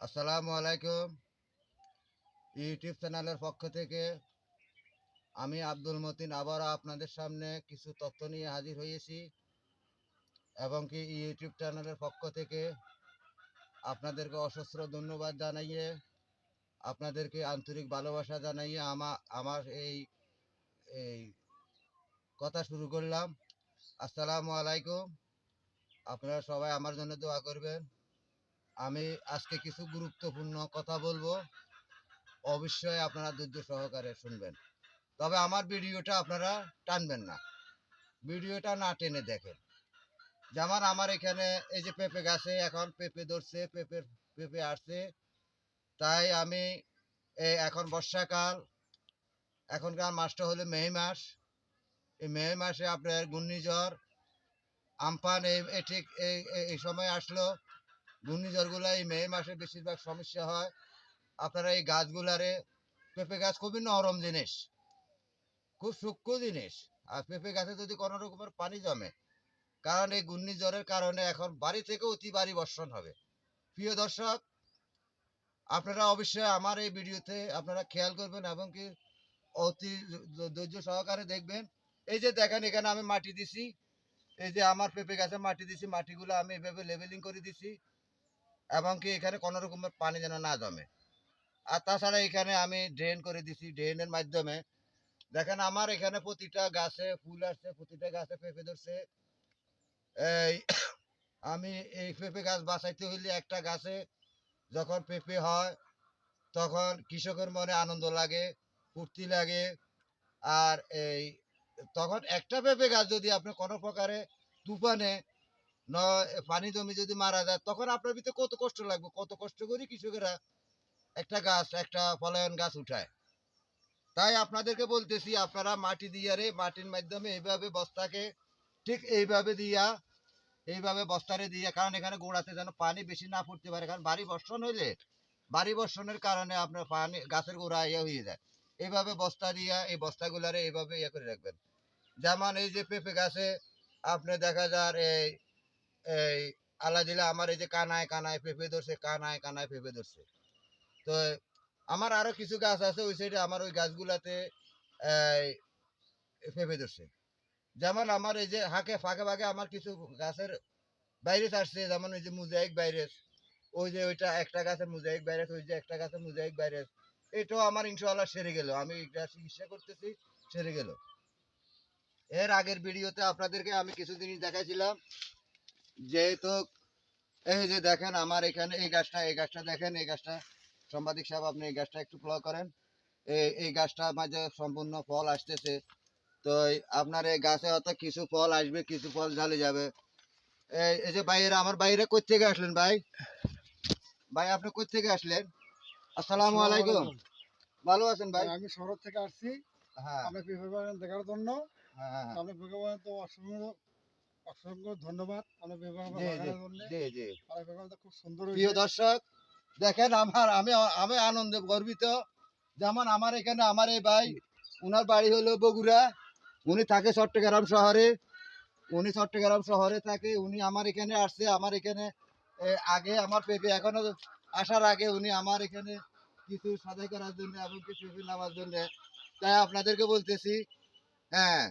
আসসালামু আলাইকুম। ইউটিউব চ্যানেলের পক্ষ থেকে আমি আব্দুল মতিন আবারও আপনাদের সামনে কিছু তথ্য নিয়ে হাজির হয়েছি এবং কি ইউটিউব চ্যানেলের পক্ষ থেকে আপনাদেরকে অসহস্র ধন্যবাদ জানাইয়ে আপনাদেরকে আন্তরিক ভালোবাসা জানাইয়ে আমার এই এই কথা শুরু করলাম। আসসালামু আলাইকুম। আপনারা সবাই আমার জন্য দোয়া করবেন। আমি আজকে কিছু গুরুত্বপূর্ণ কথা বলবো, অবশ্যই আপনারা ধৈর্য সহকারে শুনবেন। তবে আমার ভিডিওটা আপনারা টানবেন না, ভিডিওটা না টেনে দেখেন। যেমন আমার এখানে এই যে পেঁপে গাছে এখন পেঁপে ধরছে, পেঁপে আসছে। তাই আমি এখন বর্ষাকাল, এখনকার মাসটা হলো মে মাস। এই মে মাসে আপনার ঘূর্ণিঝড় আমফান ঠিক এই সময় আসলো। ঘূর্ণিঝড়গুলো এই মে মাসে বেশিরভাগ সমস্যা হয়। আপনারা এই গাছগুলারে, পেঁপে গাছ খুবই নরম জিনিস, খুব সূক্ষ্ম জিনিস। আর পেঁপে গাছে যদি কোনো রকমের পানি জমে, কারণ এই ঘূর্ণিঝড়ের কারণে এখন বাড়ি থেকে অতি ভারী বর্ষণ হবে। প্রিয় দর্শক, আপনারা অবশ্যই আমার এই ভিডিওতে আপনারা খেয়াল করবেন এবং কি অতি ধৈর্য সহকারে দেখবেন। এই যে দেখেন এখানে আমি মাটি দিছি, এই যে আমার পেঁপে গাছে মাটি দিছি, মাটিগুলো আমি এভাবে লেভেলিং করে দিছি এবং কি এখানে কোনো রকমের পানি যেন না জমে। আর তাছাড়া এখানে আমি ড্রেন করে দিছি, ড্রেনের মাধ্যমে দেখেন আমার এখানে প্রতিটা গাছে ফুল আসছে, প্রতিটা গাছে পেঁপে ধরছে। এই আমি এই পেঁপে গাছ বাঁচাইতে হইলে একটা গাছে যখন পেঁপে হয় তখন কৃষকের মনে আনন্দ লাগে, ফুর্তি লাগে। আর এই তখন একটা পেঁপে গাছ যদি আপনি কোনো প্রকারে তুফানে পানি জমি যদি মারা যায়, তখন আপনার ভিতরে কত কষ্ট লাগবে, কত কষ্ট করি কৃষকেরা একটা গাছ, একটা ফলায়ন গাছ উঠায়। তাই আপনাদেরকে বলতেছি, আপনারা মাটি দিয়ে মাটির মাধ্যমে এইভাবে বস্তাকে ঠিক এইভাবে দিয়া, এইভাবে বস্তারে দিয়ে, কারণ এখানে গোড়াতে যেন পানি বেশি না পড়তে পারে, কারণ ভারী বর্ষণ হইলে ভারী বর্ষণের কারণে আপনার পানি গাছের গোড়া ইয়ে হয়ে যায়। এইভাবে বস্তা দিয়া এই বস্তাগুলারে এইভাবে ইয়ে করে রাখবেন। যেমন এই যে পেঁপে গাছে আপনি দেখা যার এই এই আল্লাহ দিলে আমার এই যে কানায় কানায় পেঁপে ধরছে, কানায় কানায় পেঁপে ধরছে। তো আমার আরো কিছু গাছ আছে ওই সাইডে, আমার ওই গাছগুলাতে পেঁপে ধরছে। যেমন আমার এই যে ফাঁকে ফাঁকে আমার কিছু গাছের ভাইরাস আসছে, যেমন ওই যে মোজাইক ভাইরাস, ওই যে ওইটা একটা গাছের মোজাইক ভাইরাস, ওই যে একটা গাছের মোজাইক ভাইরাস, এটাও আমার ইনশাআল্লাহ সেরে গেল। আমি এটা চিকিৎসা করতেছি, সেরে গেল। এর আগের ভিডিওতে আপনাদেরকে আমি কিছু জিনিস দেখাইছিলাম, যেহেতু এই যে দেখেন আমার এখানে এই গাছটা দেখেন, এই গাছটা সাংবাদিক সাহেব আপনি এই গাছটা একটু ফলো করেন। এই গাছটা মাঝে সম্পূর্ণ ফল আসতেছে। তো আপনার এই গাছে হয়তো কিছু ফল আসবে, কিছু ফল ঝালে যাবে। এই যে বাইরে, আমার বাইরে কই থেকে আসলেন ভাই? ভাই আপনি কই থেকে আসলেন? আসসালামু আসসালামু আলাইকুম। আলাইকুম। ভালো আছেন ভাই? আমি শহর থেকে আসছি হ্যাঁ, আপনার পেপার বাগান দেখার জন্য। হ্যাঁ, হ্যাঁ, হ্যাঁ। আপনার পেপার বাগান তো অসংখ্য অসংখ্য ধন্যবাদ আপনার পেপার জি, জি, বাগানের জন্য। জি, জি। আপনার পেপার বাগানটা খুব সুন্দর প্রিয় হয়েছে। দর্শক, দেখেন আমি আমি আনন্দে গর্বিত। যেমন আমার এখানে আমার এই ভাই, উনার বাড়ি হলো বগুড়া, উনি থাকে চট্টগ্রাম শহরে। উনি চট্টগ্রাম শহরে থাকে, উনি আমার এখানে আসছে। আমার এখানে আগে আমার পেঁপে এখনো আসার আগে উনি আমার এখানে কিছু সাদাই করার জন্য এবং কিছু পেঁপে নেওয়ার জন্য। তাই আপনাদেরকে বলতেছি, হ্যাঁ,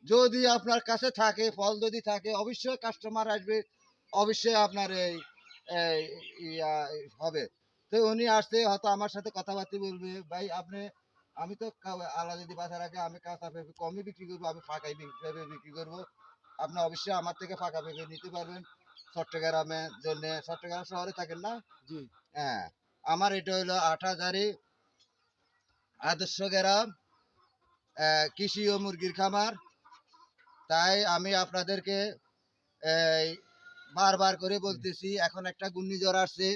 যদি আপনার কাছে থাকে, ফল যদি থাকে, অবশ্যই কাস্টমার আসবে, অবশ্যই আপনার এই এই ইয়া হবে। তো উনি আসছে, হয়তো আমার সাথে কথাবার্তা বলবে, ভাই আপনি, আমি তো আল্লাহ যদি বাঁচার রাখে আমি কাঁচা পেঁপে কমই বিক্রি করবো, আমি ফাঁকাই পেঁপে বিক্রি করবো। আপনি অবশ্যই আমার থেকে ফাঁকা পেঁপে নিতে পারবেন চট্টগ্রামের জন্য। চট্টগ্রাম শহরে থাকেন না? জি। হ্যাঁ, আমার এটা হলো ৮ হাজারি আদর্শ গ্রাম কৃষি ও মুরগির খামার। তাই আমি আপনাদেরকে এই বারবার করে বলতেছি, এখন একটা ঘূর্ণিঝড় আসছে।